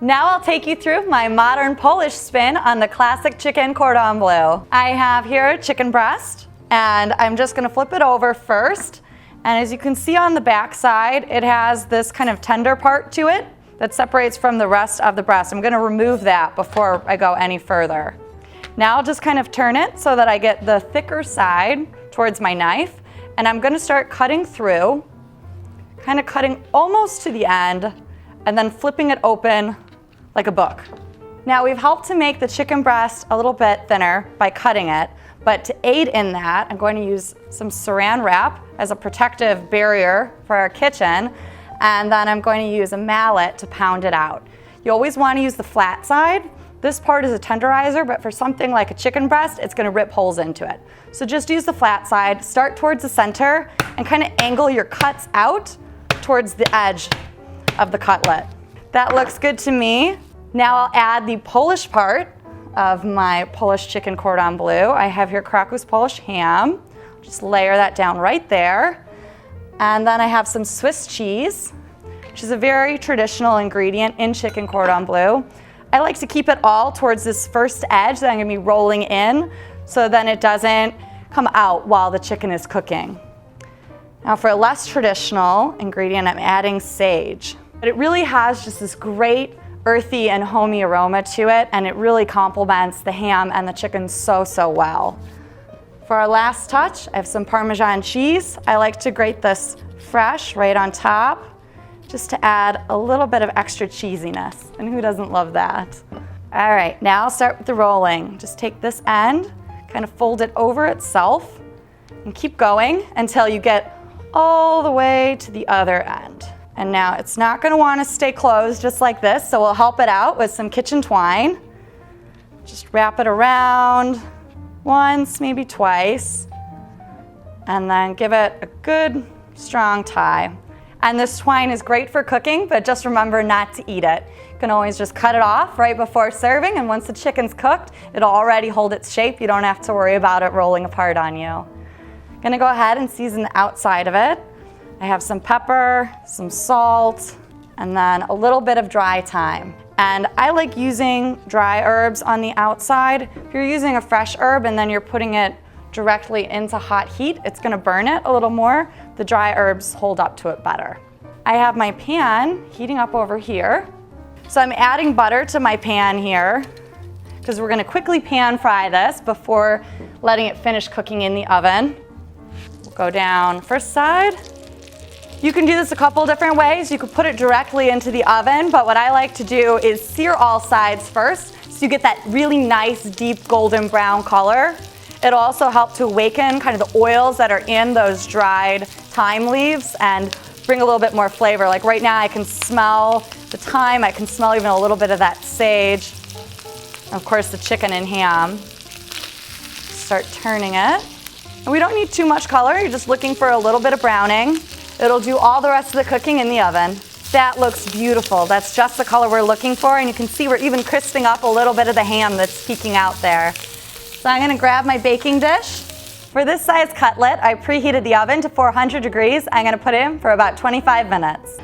Now I'll take you through my modern Polish spin on the classic chicken cordon bleu. I have here chicken breast, and I'm just gonna flip it over first. And as you can see on the back side, it has this kind of tender part to it that separates from the rest of the breast. I'm gonna remove that before I go any further. Now I'll just kind of turn it so that I get the thicker side towards my knife, and I'm gonna start cutting through, kind of cutting almost to the end, and then flipping it open like a book. Now we've helped to make the chicken breast a little bit thinner by cutting it, but to aid in that, I'm going to use some saran wrap as a protective barrier for our kitchen, and then I'm going to use a mallet to pound it out. You always want to use the flat side. This part is a tenderizer, but for something like a chicken breast, it's going to rip holes into it. So just use the flat side, start towards the center, and kind of angle your cuts out towards the edge of the cutlet. That looks good to me. Now I'll add the Polish part of my Polish chicken cordon bleu. I have here Krakus Polish ham. Just layer that down right there. And then I have some Swiss cheese, which is a very traditional ingredient in chicken cordon bleu. I like to keep it all towards this first edge that I'm gonna be rolling in, so then it doesn't come out while the chicken is cooking. Now for a less traditional ingredient, I'm adding sage. But it really has just this great earthy and homey aroma to it, and it really complements the ham and the chicken so well. For our last touch, I have some Parmesan cheese. I like to grate this fresh right on top, just to add a little bit of extra cheesiness, and who doesn't love that? All right, now I'll start with the rolling. Just take this end, kind of fold it over itself, and keep going until you get all the way to the other end. And now it's not going to want to stay closed just like this, so we'll help it out with some kitchen twine. Just wrap it around once, maybe twice, and then give it a good strong tie. And this twine is great for cooking, but just remember not to eat it. You can always just cut it off right before serving, and once the chicken's cooked, it'll already hold its shape. You don't have to worry about it rolling apart on you. I'm gonna go ahead and season the outside of it. I have some pepper, some salt, and then a little bit of dry thyme. And I like using dry herbs on the outside. If you're using a fresh herb and then you're putting it directly into hot heat, it's gonna burn it a little more. The dry herbs hold up to it better. I have my pan heating up over here. So I'm adding butter to my pan here, because we're gonna quickly pan fry this before letting it finish cooking in the oven. We'll go down first side. You can do this a couple different ways. You could put it directly into the oven, but what I like to do is sear all sides first, so you get that really nice, deep golden brown color. It'll also help to awaken kind of the oils that are in those dried thyme leaves and bring a little bit more flavor. Like right now I can smell the thyme, I can smell even a little bit of that sage. And of course the chicken and ham. Start turning it. And we don't need too much color, you're just looking for a little bit of browning. It'll do all the rest of the cooking in the oven. That looks beautiful. That's just the color we're looking for, and you can see we're even crisping up a little bit of the ham that's peeking out there. So I'm gonna grab my baking dish. For this size cutlet, I preheated the oven to 400 degrees. I'm gonna put it in for about 25 minutes.